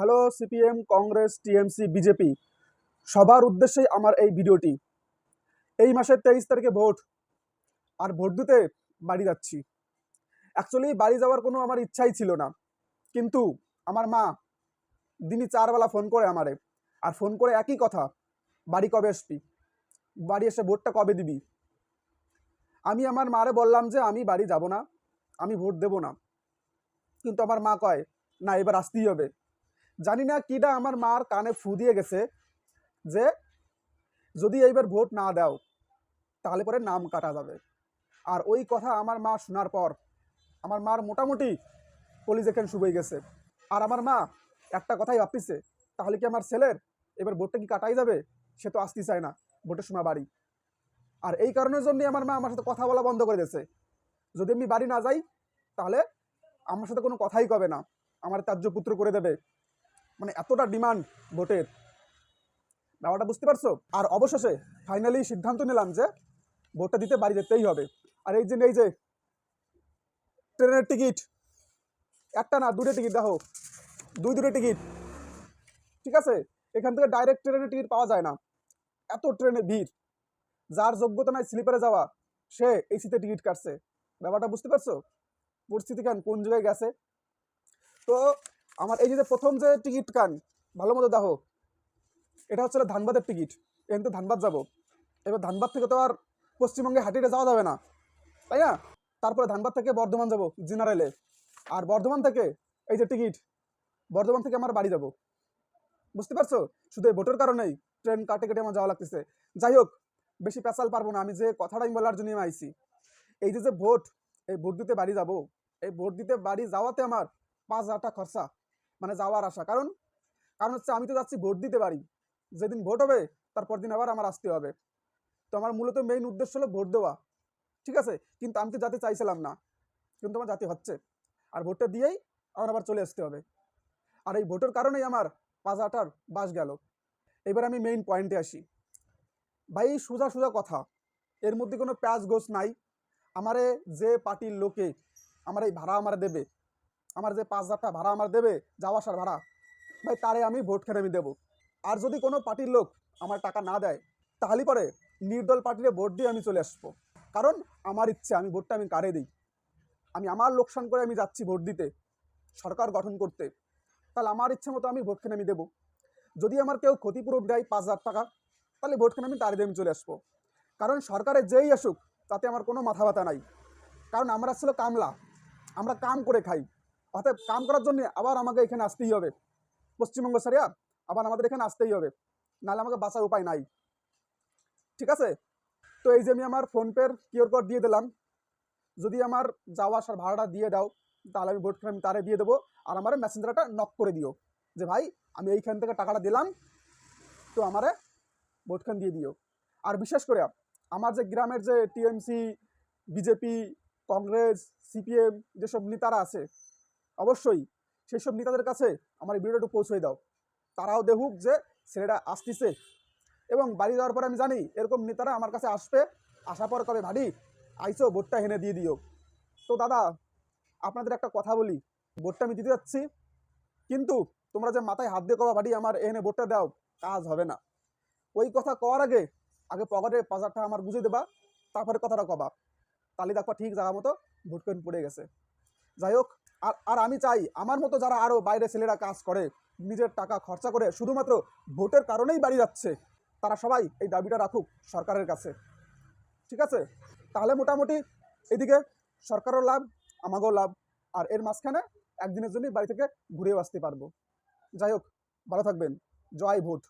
Hello CPM, Congress, TMC, BJP সবার উদ্দেশ্যেই আমার এই ভিডিওটি। এই মাসের 23 তারিখে ভোট, আর ভোট দিতে বাড়ি যাচ্ছি। অ্যাকচুয়ালি বাড়ি যাওয়ার কোনো আমার ইচ্ছাই ছিল না, কিন্তু আমার মা দিনই 4 বেলা ফোন করে আমারে, আর ফোন করে একই কথা, বাড়ি কবে আসবি, বাড়ি এসে ভোটটা কবে দিবি। আমি আমার মারে বললাম যে আমি বাড়ি যাব না, আমি ভোট দেব না। কিন্তু আমার মা কয় না, এবার আসতেই হবে। জানি না কিটা আমার মার কানে ফু দিয়ে গেছে যে যদি এইবার ভোট না দাও তাহলে পরে নাম কাটা যাবে। আর ওই কথা আমার মা শোনার পর আমার মার মোটামুটি কলিজা শুকিয়ে গেছে। আর আমার মা একটা কথাই ভাবতেছে, তাহলে কি আমার ছেলের এবার ভোটটা কি কাটাই যাবে? সে তো আসতে চায় না ভোটের সময় বাড়ি। আর এই কারণের জন্যই আমার মা আমার সাথে কথা বলা বন্ধ করে দিয়েছে। যদি আমি বাড়ি না যাই তাহলে আমার সাথে কোনো কথাই কবে না, আমার ত্যায্য পুত্র করে দেবে। মানে এতটা ডিমান্ড ভোটের, ব্যাপারটা বুঝতে পারছো? আর অবশেষে ফাইনালি সিদ্ধান্ত নিলাম যে ভোটটা দিতে বাড়ি যেতেই হবে। আর এই যে ট্রেনের টিকিট, একটা না দুটো টিকিট, দেখো দুটো টিকিট, ঠিক আছে? এখান থেকে ডাইরেক্ট ট্রেনের টিকিট পাওয়া যায় না, এত ট্রেনে ভিড়। যার যোগ্যতা নাই স্লিপারে যাওয়া, সে এসিতে টিকিট কাটছে। ব্যাপারটা বুঝতে পারছো পরিস্থিতি কোন জায়গায় গেছে? তো আমার এই যে প্রথম যে টিকিট ভালো মতো দেখো, এটা হচ্ছে ধানবাদের টিকিট। এখান থেকে ধানবাদ যাবো। এবার ধানবাদ থেকে তো আর পশ্চিমবঙ্গে হাঁটিয়ে যাওয়া যাবে না, তাই না? তারপরে ধানবাদ থেকে বর্ধমান যাব জেনারেলে, আর বর্ধমান থেকে এই যে টিকিট, বর্ধমান থেকে আমার বাড়ি যাব। বুঝতে পারছো? শুধু এই ভোটের কারণেই ট্রেন কাটে কেটে আমার যাওয়া লাগতেছে। যাই হোক, বেশি পেশাল পারবো না, আমি যে কথাটা আমি বলার জন্য আমি আইছি। এই যে ভোট, এই ভোট দিতে বাড়ি যাব, এই ভোট দিতে বাড়ি যাওয়াতে আমার 5,000 টাকা খরচা, মানে যাওয়ার আশা। কারণ কারণ হচ্ছে আমি তো যাচ্ছি ভোট দিতে বাড়ি, যেদিন ভোট হবে তারপর দিন আবার আমার আসতে হবে। তো আমার মূলত মেইন উদ্দেশ্য হলো ভোট দেওয়া, ঠিক আছে? কিন্তু আমি তো যাতে চাইছিলাম না, কিন্তু আমার জাতি হচ্ছে। আর ভোটটা দিয়েই আমার আবার চলে আসতে হবে। আর এই ভোটের কারণেই আমার 5,000 বাস গেল। এবার আমি মেইন পয়েন্টে আসি। ভাই সোজা সোজা কথা, এর মধ্যে কোনো প্যাঁচ গোছ নাই। আমারে যে পার্টির লোকে আমার এই ভাড়া আমার দেবে, আমার যে 5,000 টাকা ভাড়া আমার দেবে, যাওয়া আসার ভাড়া, ভাই তারে আমি ভোট খেয়ে আমি দেবো। আর যদি কোনো পার্টির লোক আমার টাকা না দেয়, তাহলে পরে নির্দল পার্টিরে ভোট দিয়ে আমি চলে আসবো। কারণ আমার ইচ্ছে, আমি ভোটটা আমি কারে দিই। আমি আমার লোকসান করে আমি যাচ্ছি ভোট দিতে, সরকার গঠন করতে, তাহলে আমার ইচ্ছে মতো আমি ভোট খেয়ে আমি দেবো। যদি আমার কেউ ক্ষতিপূরণ দেয় 5,000 টাকা, তাহলে ভোট খেয়ে আমি তারে দিয়ে আমি চলে আসবো। কারণ সরকারের যেই আসুক তাতে আমার কোনো মাথা ব্যথা নাই। কারণ আমরা ছিল কামলা, আমরা কাম করে খাই। অর্থাৎ কাম করার জন্য আবার আমাকে এখানে আসতেই হবে, পশ্চিমবঙ্গ সারিয়া আবার আমাদের এখানে আসতেই হবে, নাহলে আমাকে বাঁচার উপায় নাই, ঠিক আছে? তো এই যে আমি আমার ফোনপের কিউআর কোড দিয়ে দিলাম, যদি আমার যাওয়া আসার ভাড়াটা দিয়ে দাও তাহলে আমি ভোট আমি তারে দিয়ে দেবো। আর আমার মেসেঞ্জারটা নক করে দিও যে ভাই আমি এইখান থেকে টাকাটা দিলাম, তো আমারে ভোটখান দিয়ে দিও। আর বিশেষ করে আমার যে গ্রামের যে টিএমসি, বিজেপি, কংগ্রেস, সিপিএম যেসব নেতারা আছে, অবশ্যই সেই সব নেতাদের কাছে আমার এই ভিডিওটা একটু পৌঁছে দাও। তারাও দেখুক যে ছেলেটা আসতেছে। এবং বাড়ি যাওয়ার পরে আমি জানি এরকম নেতারা আমার কাছে আসবে, আসার পর কবে ভাড়ি আইসো ভোটটা হেনে দিয়ে দিও। তো দাদা, আপনাদের একটা কথা বলি, ভোটটা আমি দিতে যাচ্ছি, কিন্তু তোমরা যে মাথায় হাত দিয়ে কবা ভাড়ি আমার এনে ভোটটা দাও, কাজ হবে না। ওই কথা কওয়ার আগে আগে পকেটে 5,000 টাকা আমার বুঝে দেবা, তারপরে কথাটা কবা, তাহলে দেখবা ঠিক জায়গা মতো ভোট কেন পড়ে গেছে। যাই হোক, আর আমি চাই আমার মতো যারা আরো বাইরে ছেলেরা কাজ করে, নিজের টাকা খরচা করে শুধুমাত্র ভোটের কারণেই বাড়ি যাচ্ছে, তারা সবাই এই দাবিটা রাখুক সরকারের কাছে, ঠিক আছে? তাহলে মোটামুটি এদিকে সরকারও লাভ, আমাকেও লাভ, আর এর মাঝখানে একদিনের জন্যই বাড়ি থেকে ঘুরেও আসতে পারবো। যাই হোক, ভালো থাকবেন। জয় ভোট।